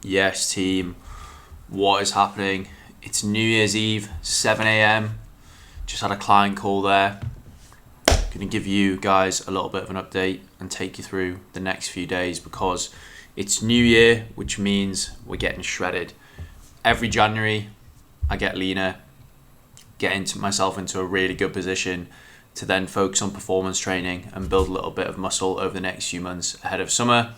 Yes, team, what is happening? It's New Year's Eve, 7 a.m. Just had a client call there. Going to give you guys a little bit of an update and take you through the next few days because it's New Year, which means we're getting shredded. Every January, I get leaner, myself into a really good position to then focus on performance training and build a little bit of muscle over the next few months ahead of summer.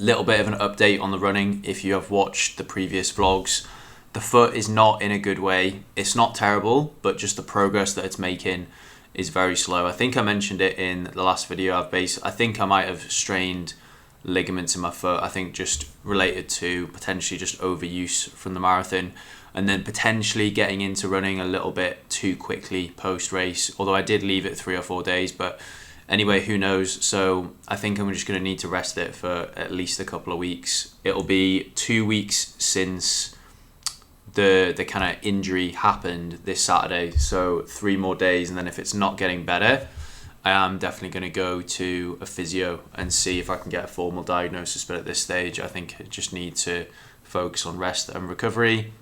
Little bit of an update on the running. If you have watched the previous vlogs, the foot is not in a good way. It's not terrible, but just the progress that it's making is very slow. I think I mentioned it in the last video. I think I might have strained ligaments in my foot. I think just related to potentially just overuse from the marathon, and then potentially getting into running a little bit too quickly post race. Although I did leave it 3 or 4 days, but anyway, who knows? So I think I'm just going to need to rest it for at least a couple of weeks. It'll be 2 weeks since the kind of injury happened this Saturday. So 3 more days, and then if it's not getting better, I am definitely going to go to a physio and see if I can get a formal diagnosis. But at this stage, I think I just need to focus on rest and recovery.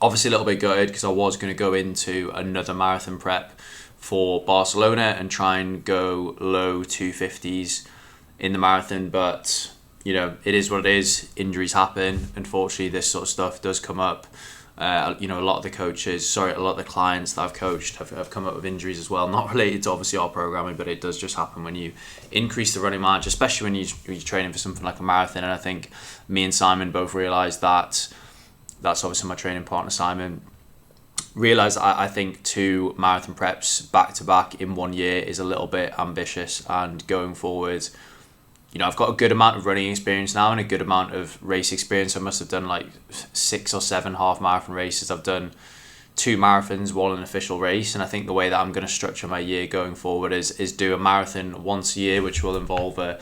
Obviously a little bit gutted because I was going to go into another marathon prep for Barcelona and try and go low 250s in the marathon, but you know, it is what it is. Injuries happen. Unfortunately, this sort of stuff does come up. A lot of the clients that I've coached have come up with injuries as well, not related to obviously our programming, but it does just happen when you increase the running mileage, especially when you're training for something like a marathon. And I think me and Simon both realised that. That's obviously my training partner, Simon. Realised I think 2 marathon preps back to back in 1 year is a little bit ambitious, and going forward, you know, I've got a good amount of running experience now and a good amount of race experience. I must have done like 6 or 7 half marathon races. I've done 2 marathons, 1 an official race, and I think the way that I'm going to structure my year going forward is do a marathon once a year, which will involve a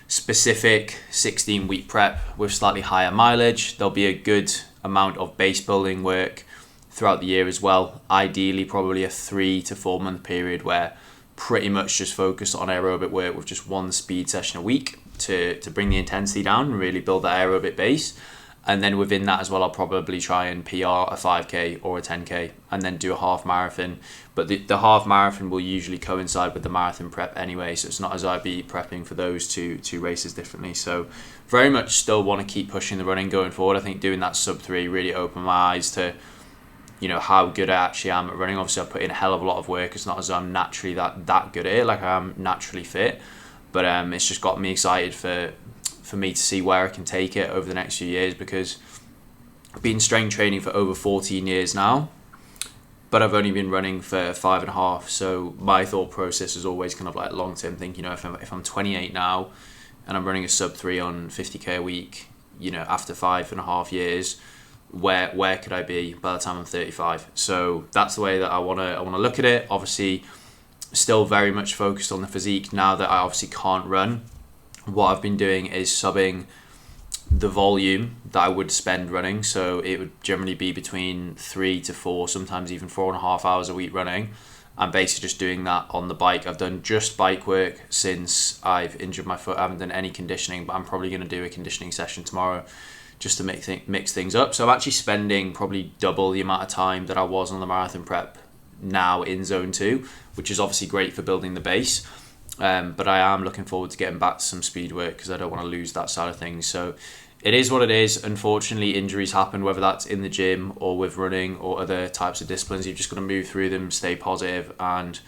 specific 16-week prep with slightly higher mileage. There'll be a good amount of base building work throughout the year as well. Ideally, probably a 3 to 4 month period where pretty much just focus on aerobic work with just 1 speed session a week to bring the intensity down and really build that aerobic base. And then within that as well, I'll probably try and PR a 5k or a 10k and then do a half marathon. But the half marathon will usually coincide with the marathon prep anyway, so it's not as I'd be prepping for those two races differently. So very much still want to keep pushing the running going forward. I think doing that sub 3 really opened my eyes to, you know, how good I actually am at running. Obviously, I've put in a hell of a lot of work. It's not as though I'm naturally that good at it. Like, I'm naturally fit, but it's just got me excited for me to see where I can take it over the next few years, because I've been strength training for over 14 years now, but I've only been running for 5.5. So my thought process is always kind of like long-term thinking. You know, if I'm 28 now and I'm running a sub 3 on 50k a week, you know, after 5.5 years, where could I be by the time I'm 35? So that's the way that I want to look at it. Obviously, still very much focused on the physique now that I obviously can't run. What I've been doing is subbing the volume that I would spend running. So it would generally be between 3 to 4, sometimes even 4.5 hours a week running. I'm basically just doing that on the bike. I've done just bike work since I've injured my foot. I haven't done any conditioning, but I'm probably going to do a conditioning session tomorrow just to mix things up. So I'm actually spending probably double the amount of time that I was on the marathon prep now in zone 2, which is obviously great for building the base. But I am looking forward to getting back to some speed work because I don't want to lose that side of things. So it is what it is. Unfortunately, injuries happen, whether that's in the gym or with running or other types of disciplines. You've just got to move through them, stay positive, and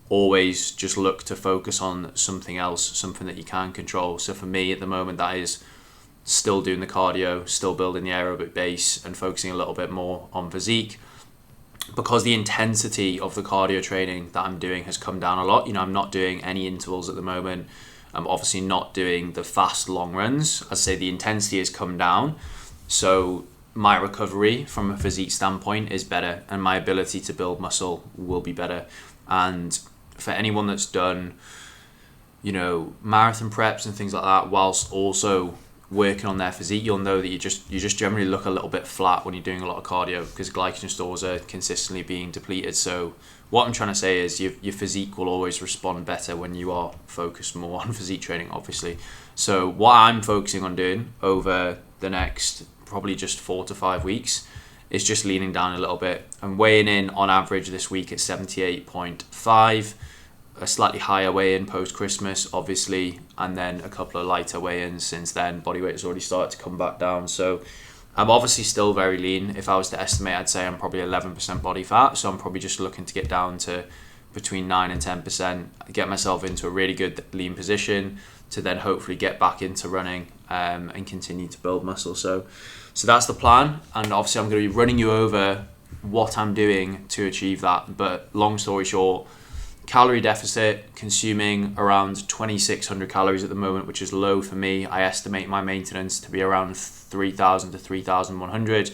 always just look to focus on something else, something that you can control. So for me at the moment, that is still doing the cardio, still building the aerobic base, and focusing a little bit more on physique, because the intensity of the cardio training that I'm doing has come down a lot. You know, I'm not doing any intervals at the moment. I'm obviously not doing the fast long runs. I'd say the intensity has come down. So my recovery from a physique standpoint is better, and my ability to build muscle will be better. And for anyone that's done, you know, marathon preps and things like that, whilst also working on their physique, you'll know that you just generally look a little bit flat when you're doing a lot of cardio because glycogen stores are consistently being depleted. So what I'm trying to say is your physique will always respond better when you are focused more on physique training, obviously. So what I'm focusing on doing over the next probably just 4 to 5 weeks is just leaning down a little bit. I'm weighing in on average this week at 78.5, a slightly higher weigh-in post-Christmas, obviously, and then a couple of lighter weigh-ins since then. Body weight has already started to come back down. So I'm obviously still very lean. If I was to estimate, I'd say I'm probably 11% body fat. So I'm probably just looking to get down to between 9 and 10%, get myself into a really good lean position to then hopefully get back into running and continue to build muscle. So that's the plan. And obviously I'm going to be running you over what I'm doing to achieve that. But long story short, calorie deficit, consuming around 2,600 calories at the moment, which is low for me. I estimate my maintenance to be around 3,000 to 3,100.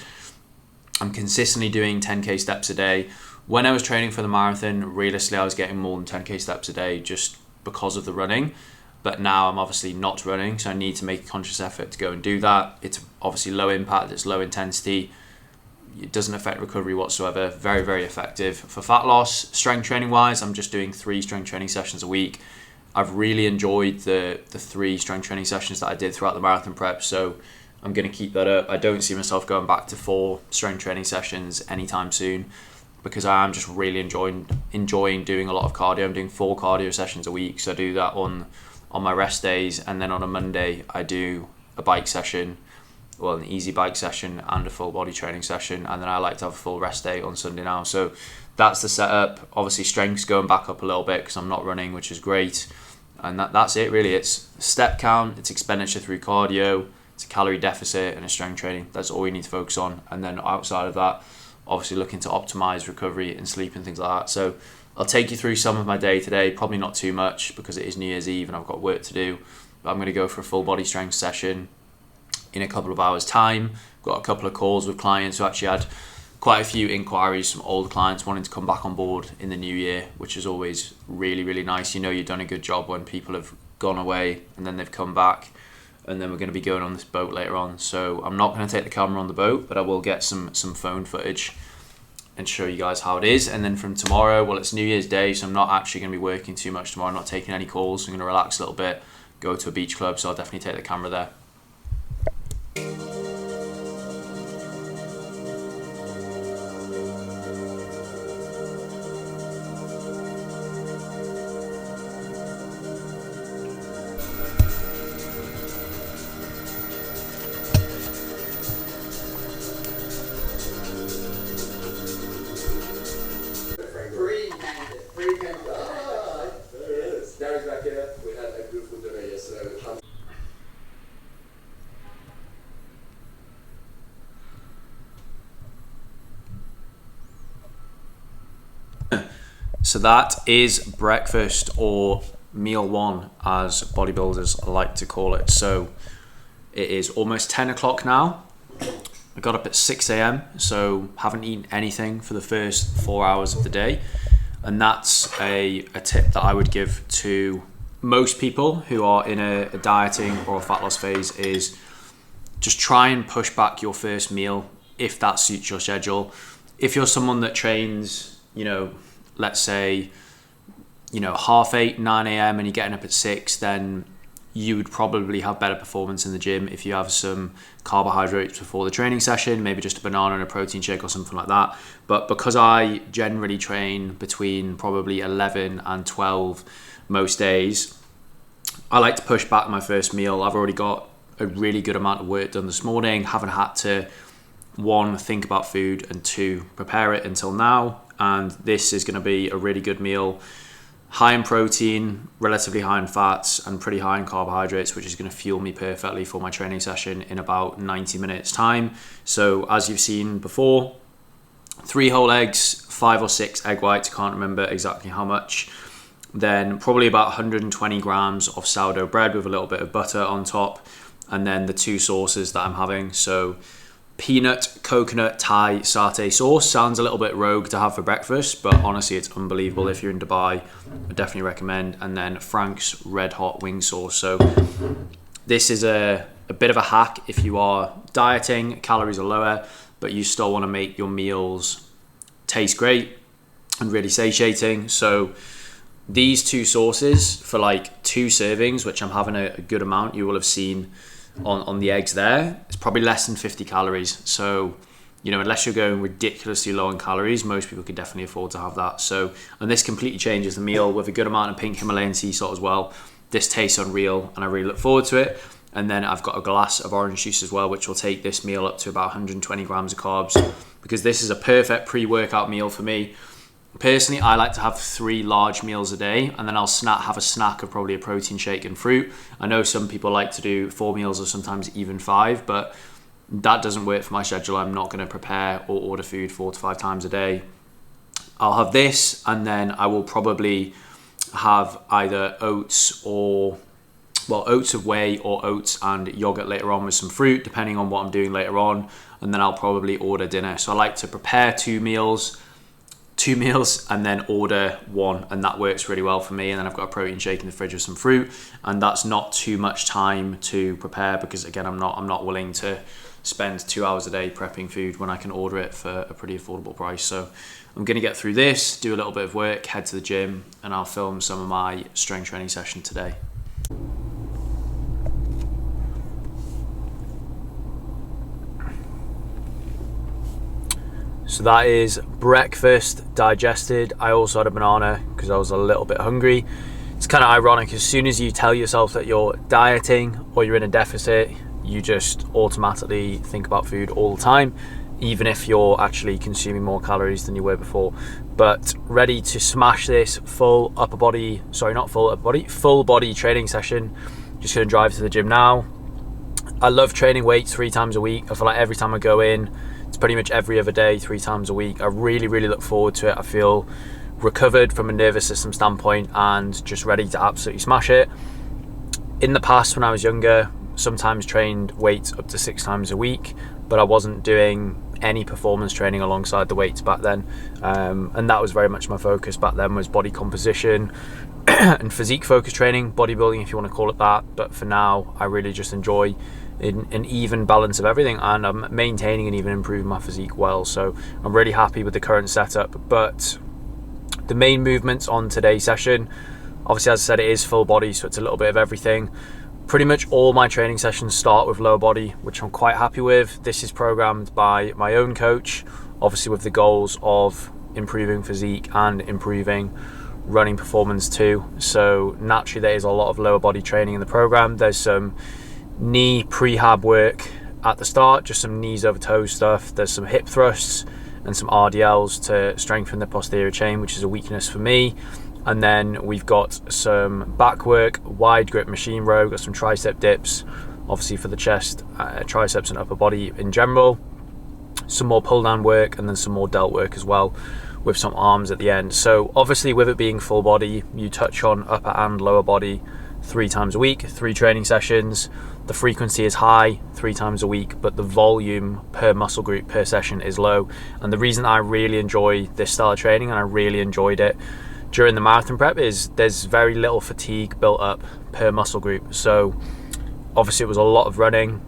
I'm consistently doing 10k steps a day. When I was training for the marathon, realistically, I was getting more than 10k steps a day just because of the running. But now I'm obviously not running, so I need to make a conscious effort to go and do that. It's obviously low impact, it's low intensity. It doesn't affect recovery whatsoever. Very, very effective. For fat loss, strength training wise, I'm just doing 3 strength training sessions a week. I've really enjoyed the 3 strength training sessions that I did throughout the marathon prep, so I'm going to keep that up. I don't see myself going back to 4 strength training sessions anytime soon, because I am just really enjoying doing a lot of cardio. I'm doing 4 cardio sessions a week, so I do that on my rest days, and then on a Monday I do a bike session, well, an easy bike session and a full body training session, and then I like to have a full rest day on Sunday now. So that's the setup. Obviously strength's going back up a little bit because I'm not running, which is great, and that's it really. It's step count, it's expenditure through cardio, it's a calorie deficit, and a strength training. That's all you need to focus on. And then outside of that, obviously looking to optimize recovery and sleep and things like that. So I'll take you through some of my day today, probably not too much because it is New Year's Eve and I've got work to do. But I'm going to go for a full body strength session in a couple of hours time. Got a couple of calls with clients who actually had quite a few inquiries from old clients wanting to come back on board in the new year, which is always really, really nice. You know you've done a good job when people have gone away and then they've come back, and then we're going to be going on this boat later on. So I'm not going to take the camera on the boat, but I will get some phone footage and show you guys how it is. And then from tomorrow, well, it's New Year's Day, so I'm not actually going to be working too much tomorrow. I'm not taking any calls. I'm going to relax a little bit, go to a beach club, so I'll definitely take the camera there. So that is breakfast, or meal 1 as bodybuilders like to call it. So it is almost 10 o'clock now. I got up at 6 a.m, so haven't eaten anything for the first 4 hours of the day. And that's a tip that I would give to most people who are in a dieting or a fat loss phase, is just try and push back your first meal if that suits your schedule. If you're someone that trains, let's say, 8:30, 9 a.m. and you're getting up at 6, then you would probably have better performance in the gym if you have some carbohydrates before the training session, maybe just a banana and a protein shake or something like that. But because I generally train between probably 11 and 12 most days, I like to push back my first meal. I've already got a really good amount of work done this morning, haven't had to, 1, think about food, and 2, prepare it until now. And this is going to be a really good meal, high in protein, relatively high in fats, and pretty high in carbohydrates, which is going to fuel me perfectly for my training session in about 90 minutes time. So as you've seen before, 3 whole eggs, 5 or 6 egg whites, can't remember exactly how much. Then probably about 120 grams of sourdough bread with a little bit of butter on top. And then the 2 sauces that I'm having. So peanut, coconut, Thai satay sauce. Sounds a little bit rogue to have for breakfast, but honestly it's unbelievable. If you're in Dubai, I definitely recommend. And then Frank's red hot wing sauce. So this is a bit of a hack if you are dieting, calories are lower, but you still want to make your meals taste great and really satiating. So these 2 sauces for like 2 servings, which I'm having a good amount, you will have seen on the eggs there, it's probably less than 50 calories. So, you know, unless you're going ridiculously low in calories, most people could definitely afford to have that. So, and this completely changes the meal with a good amount of pink Himalayan sea salt as well. This tastes unreal and I really look forward to it. And then I've got a glass of orange juice as well, which will take this meal up to about 120 grams of carbs, because this is a perfect pre-workout meal for me. Personally, I like to have 3 large meals a day, and then I'll have a snack of probably a protein shake and fruit. I know some people like to do 4 meals or sometimes even 5, but that doesn't work for my schedule. I'm not going to prepare or order food 4 to 5 times a day. I'll have this, and then I will probably have either oats of whey or oats and yogurt later on with some fruit, depending on what I'm doing later on. And then I'll probably order dinner. So I like to prepare 2 meals and then order 1, and that works really well for me. And then I've got a protein shake in the fridge with some fruit, and that's not too much time to prepare, because again, I'm not willing to spend 2 hours a day prepping food when I can order it for a pretty affordable price. So I'm going to get through this, do a little bit of work, head to the gym, and I'll film some of my strength training session today. So that is breakfast digested. I also had a banana because I was a little bit hungry. It's kind of ironic, as soon as you tell yourself that you're dieting or you're in a deficit, you just automatically think about food all the time, even if you're actually consuming more calories than you were before. But ready to smash this full body training session. Just gonna drive to the gym now. I love training weights 3 times a week. I feel like every time I go in, it's pretty much every other day, 3 times a week. I really, really look forward to it. I feel recovered from a nervous system standpoint and just ready to absolutely smash it. In the past, when I was younger, sometimes trained weights up to 6 times a week, but I wasn't doing any performance training alongside the weights back then. And that was very much my focus back then, was body composition and physique focused training, bodybuilding if you want to call it that. But for now, I really just enjoy an even balance of everything, and I'm maintaining and even improving my physique well. So I'm really happy with the current setup. But the main movements on today's session, obviously, as I said, it is full body, so it's a little bit of everything. Pretty much all my training sessions start with lower body, which I'm quite happy with. This is programmed by my own coach, obviously with the goals of improving physique and improving running performance too. So naturally there is a lot of lower body training in the program. There's some knee prehab work at the start, just some knees over toes stuff. There's some hip thrusts and some RDLs to strengthen the posterior chain, which is a weakness for me. And then we've got some back work, wide grip machine row, got some tricep dips, obviously for the chest, triceps and upper body in general. Some more pull down work, and then some more delt work as well, with some arms at the end. So obviously with it being full body, you touch on upper and lower body 3 times a week, 3 training sessions. The frequency is high 3 times a week, but the volume per muscle group per session is low. And the reason I really enjoy this style of training, and I really enjoyed it during the marathon prep, is there's very little fatigue built up per muscle group. So obviously it was a lot of running.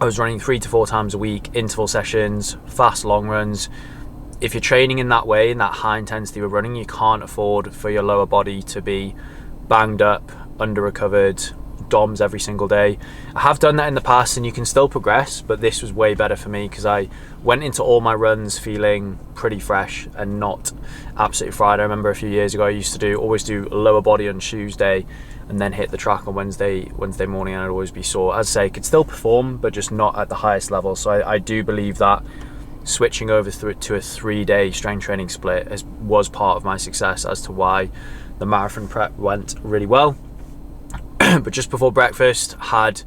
I was running 3 to 4 times a week, interval sessions, fast long runs. If you're training in that way, in that high intensity of running, you can't afford for your lower body to be banged up, under recovered, DOMs every single day. I have done that in the past and you can still progress, but this was way better for me because I went into all my runs feeling pretty fresh and not absolutely fried. I remember a few years ago I used to always do lower body on Tuesday and then hit the track on Wednesday morning, and I'd always be sore. As I say, could still perform, but just not at the highest level. So I do believe that switching over to a 3-day strength training split was part of my success as to why the marathon prep went really well. But just before breakfast, had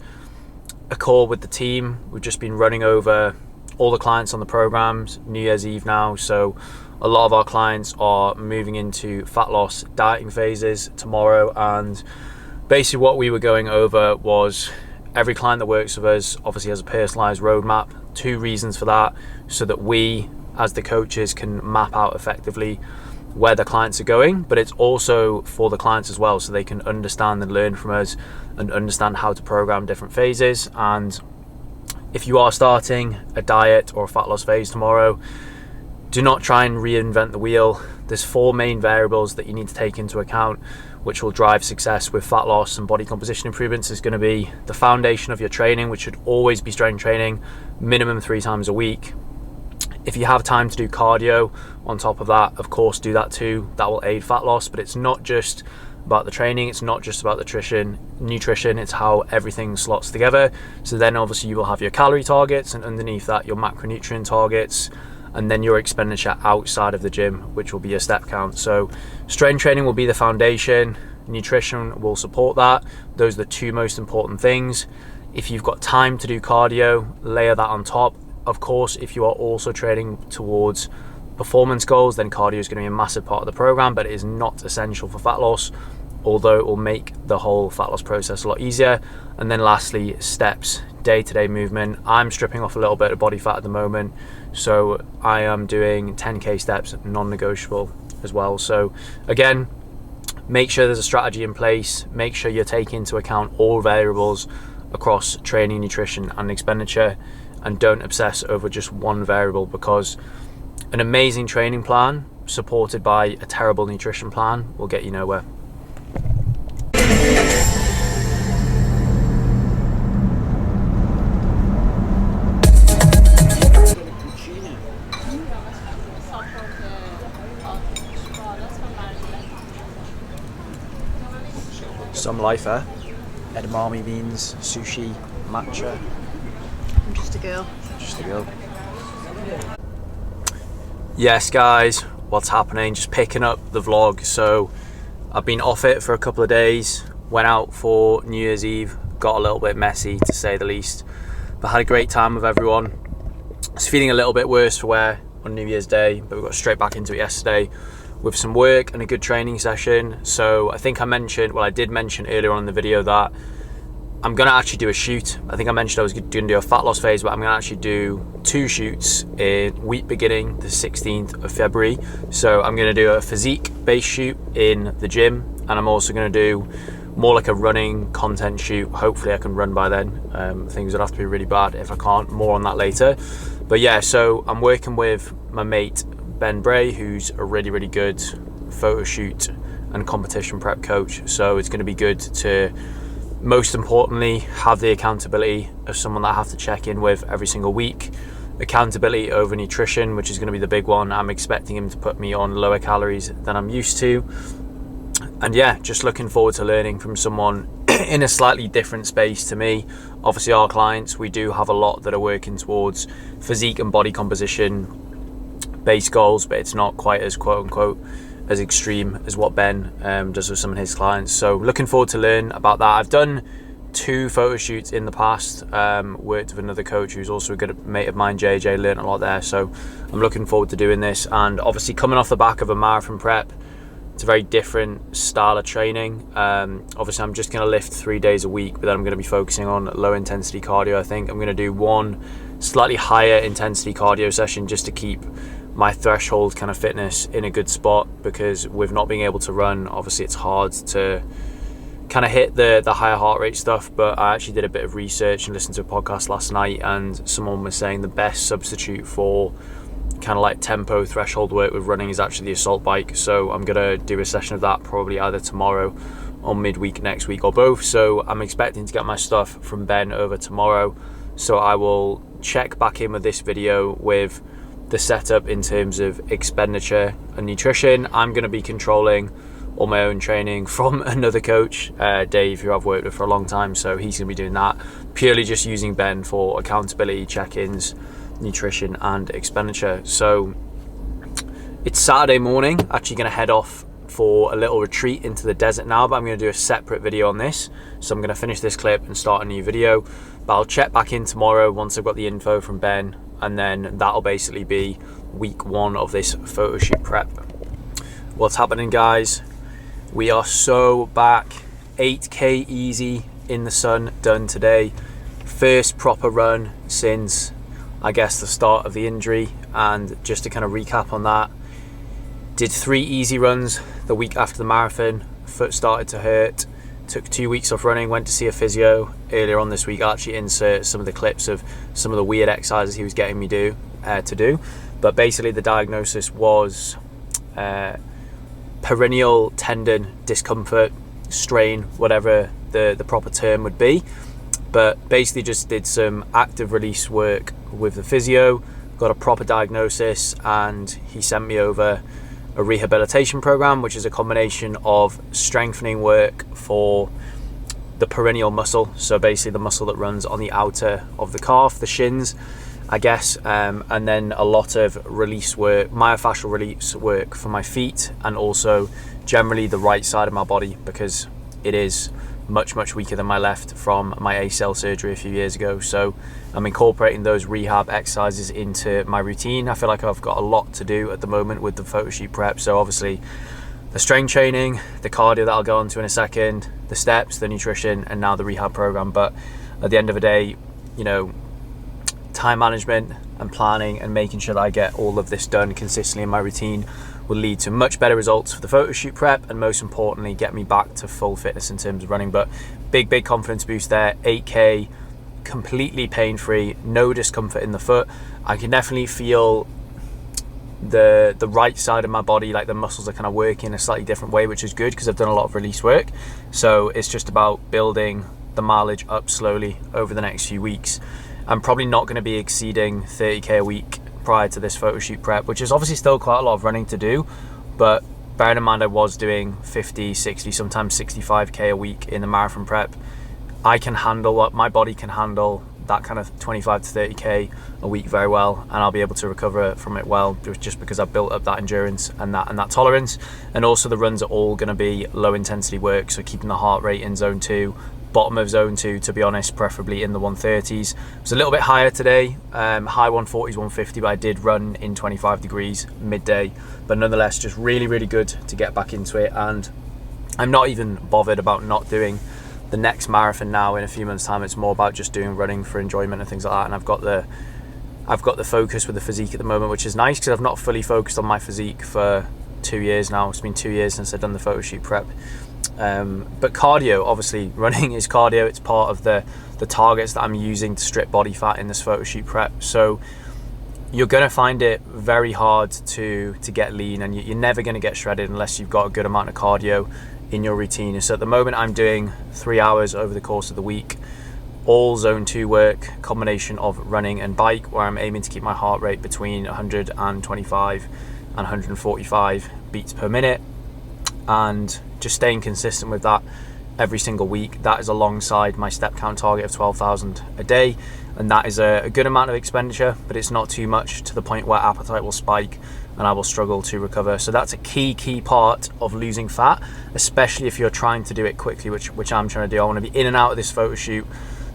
a call with the team. We've just been running over all the clients on the programs. New Year's Eve now, so a lot of our clients are moving into fat loss dieting phases tomorrow, and basically what we were going over was every client that works with us obviously has a personalized roadmap. 2 reasons for that: so that we as the coaches can map out effectively where the clients are going, but it's also for the clients as well, so they can understand and learn from us and understand how to program different phases. And if you are starting a diet or a fat loss phase tomorrow, do not try and reinvent the wheel. There's 4 main variables that you need to take into account which will drive success with fat loss and body composition improvements, is going to be the foundation of your training, which should always be strength training, minimum 3 times a week. If you have time to do cardio on top of that, of course do that too. That will aid fat loss, but it's not just about the training, it's not just about the nutrition, it's how everything slots together. So then obviously you will have your calorie targets, and underneath that your macronutrient targets, and then your expenditure outside of the gym, which will be your step count. So strength training will be the foundation, nutrition will support that. Those are the 2 most important things. If you've got time to do cardio, layer that on top. Of course, if you are also training towards performance goals, then cardio is going to be a massive part of the program, but it is not essential for fat loss, although it will make the whole fat loss process a lot easier. And then lastly, steps, day-to-day movement. I'm stripping off a little bit of body fat at the moment, so I am doing 10k steps, non-negotiable as well. So again, make sure there's a strategy in place, make sure you're taking into account all variables across training, nutrition and expenditure, and don't obsess over just one variable, because an amazing training plan supported by a terrible nutrition plan will get you nowhere. Some life, eh? Edamame beans, sushi, matcha. I'm just a girl. Just a girl. Yes guys, what's happening? Just picking up the vlog. So I've been off it for a couple of days, went out for New Year's Eve, got a little bit messy to say the least, but had a great time with everyone. I was feeling a little bit worse for wear on New Year's Day, but we got straight back into it yesterday with some work and a good training session. So I think I did mention earlier on in the video that I'm gonna actually do a shoot. I think I mentioned I was gonna do a fat loss phase, but I'm gonna actually do 2 shoots in week beginning the 16th of February. So I'm gonna do a physique based shoot in the gym, and I'm also gonna do more like a running content shoot. Hopefully I can run by then. Things would have to be really bad if I can't. More on that later. But yeah, so I'm working with my mate Ben Bray, who's a really, really good photo shoot and competition prep coach. So it's gonna be good to, most importantly, have the accountability of someone that I have to check in with every single week. Accountability over nutrition, which is going to be the big one. I'm expecting him to put me on lower calories than I'm used to. And yeah, just looking forward to learning from someone in a slightly different space to me. Obviously our clients, we do have a lot that are working towards physique and body composition based goals, but it's not quite as quote unquote as extreme as what Ben does with some of his clients. So looking forward to learn about that. I've done 2 photo shoots in the past, worked with another coach who's also a good mate of mine, JJ, learned a lot there. So I'm looking forward to doing this, and obviously coming off the back of a marathon prep, it's a very different style of training. Obviously I'm just going to lift 3 days a week, but then I'm going to be focusing on low intensity cardio. I think I'm going to do 1 slightly higher intensity cardio session just to keep my threshold kind of fitness in a good spot, because with not being able to run, obviously it's hard to kind of hit the higher heart rate stuff. But I actually did a bit of research and listened to a podcast last night, and someone was saying the best substitute for kind of like tempo threshold work with running is actually the assault bike. So I'm gonna do a session of that probably either tomorrow or midweek next week, or both. So I'm expecting to get my stuff from Ben over tomorrow, so I will check back in with this video with the setup in terms of expenditure and nutrition. I'm going to be controlling all my own training from another coach, Dave, who I've worked with for a long time. So he's going to be doing that, purely just using Ben for accountability, check-ins, nutrition and expenditure. So it's Saturday morning, actually going to head off for a little retreat into the desert now, but I'm going to do a separate video on this. So I'm going to finish this clip and start a new video, but I'll check back in tomorrow once I've got the info from Ben, and then that'll basically be week 1 of this photo shoot prep. What's happening, guys? We are so back. 8k easy in the sun done today. First proper run since, I guess, the start of the injury. And just to kind of recap on that, did 3 easy runs the week after the marathon. Foot started to hurt. Took 2 weeks off running, went to see a physio earlier on this week. I'll actually insert some of the clips of some of the weird exercises he was getting me to do. But basically the diagnosis was perennial tendon discomfort, strain, whatever the proper term would be. But basically just did some active release work with the physio, got a proper diagnosis, and he sent me over a rehabilitation program, which is a combination of strengthening work for the perennial muscle, so basically the muscle that runs on the outer of the calf, the shins, I guess, and then a lot of release work, myofascial release work for my feet, and also generally the right side of my body, because it is much weaker than my left from my ACL surgery a few years ago. So I'm incorporating those rehab exercises into my routine. I feel like I've got a lot to do at the moment with the photoshoot prep. So obviously the strength training, the cardio that I'll go into in a second, the steps, the nutrition, and now the rehab program. But at the end of the day, you know, time management and planning and making sure that I get all of this done consistently in my routine will lead to much better results for the photoshoot prep, and most importantly get me back to full fitness in terms of running. But big confidence boost there. 8k completely pain-free, no discomfort in the foot. I can definitely feel the right side of my body, like the muscles are kind of working in a slightly different way, which is good because I've done a lot of release work. So it's just about building the mileage up slowly over the next few weeks. I'm probably not going to be exceeding 30k a week prior to this photoshoot prep, which is obviously still quite a lot of running to do, but bearing in mind I was doing 50, 60, sometimes 65k a week in the marathon prep, I can handle what my body can handle, that kind of 25 to 30k a week very well, and I'll be able to recover from it well, just because I've built up that endurance and that tolerance. And also the runs are all going to be low intensity work, so keeping the heart rate in zone 2, bottom of zone 2, to be honest, preferably in the 130s. It was a little bit higher today, high 140s, 150, but I did run in 25 degrees midday. But nonetheless, just really good to get back into it. And I'm not even bothered about not doing the next marathon now in a few months' time. It's more about just doing running for enjoyment and things like that. And I've got the focus with the physique at the moment, which is nice because I've not fully focused on my physique for 2 years now. It's been 2 years since I've done the photoshoot prep. But cardio, obviously running is cardio. It's part of the targets that I'm using to strip body fat in this photoshoot prep. So you're going to find it very hard to get lean, and you're never going to get shredded unless you've got a good amount of cardio in your routine. So at the moment I'm doing 3 hours over the course of the week, all zone 2 work, combination of running and bike, where I'm aiming to keep my heart rate between 125 and 145 beats per minute, and just staying consistent with that every single week. That is alongside my step count target of 12,000 a day, and that is a good amount of expenditure, but it's not too much to the point where appetite will spike and I will struggle to recover. So that's a key part of losing fat, especially if you're trying to do it quickly, which I'm trying to do. I want to be in and out of this photo shoot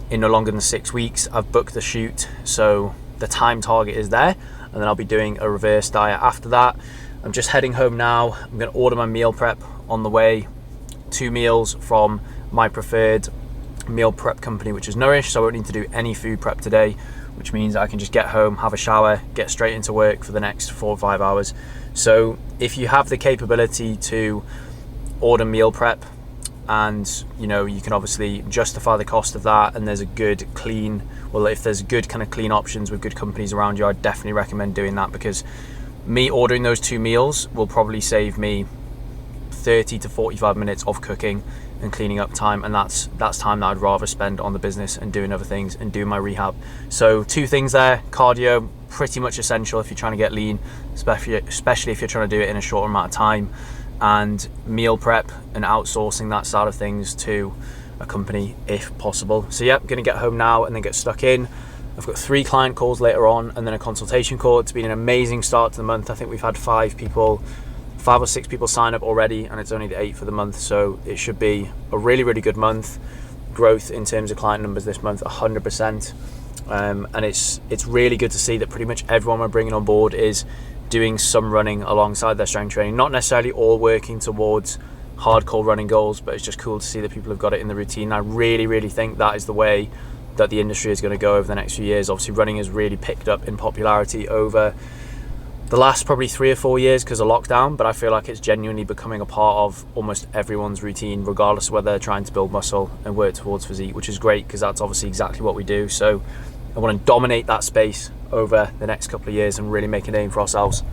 in no longer than 6 weeks. I've booked the shoot, so the time target is there, and then I'll be doing a reverse diet after that. I'm just heading home now. I'm going to order my meal prep on the way. 2 meals from my preferred meal prep company, which is Nourish, so I won't need to do any food prep today, which means I can just get home, have a shower, get straight into work for the next 4 or 5 hours. So if you have the capability to order meal prep, and you know, you can obviously justify the cost of that, and there's a good clean, well, if there's good kind of clean options with good companies around you, I'd definitely recommend doing that, because me ordering those 2 meals will probably save me 30 to 45 minutes of cooking and cleaning up time, and that's time that I'd rather spend on the business and doing other things and doing my rehab. So 2 things there. Cardio, pretty much essential if you're trying to get lean, especially if you're trying to do it in a short amount of time, and meal prep and outsourcing that side of things to a company if possible. So yeah, I'm gonna get home now and then get stuck in. I've got 3 client calls later on and then a consultation call. It's been an amazing start to the month. I think we've had 5 or 6 people sign up already, and it's only the 8th for the month, so it should be a really good month. Growth in terms of client numbers this month, 100%, and it's really good to see that pretty much everyone we're bringing on board is doing some running alongside their strength training, not necessarily all working towards hardcore running goals, but it's just cool to see that people have got it in the routine. I really think that is the way that the industry is going to go over the next few years. Obviously running has really picked up in popularity over the last probably 3 or 4 years because of lockdown, but I feel like it's genuinely becoming a part of almost everyone's routine, regardless of whether they're trying to build muscle and work towards physique, which is great because that's obviously exactly what we do. So I want to dominate that space over the next couple of years and really make a name for ourselves.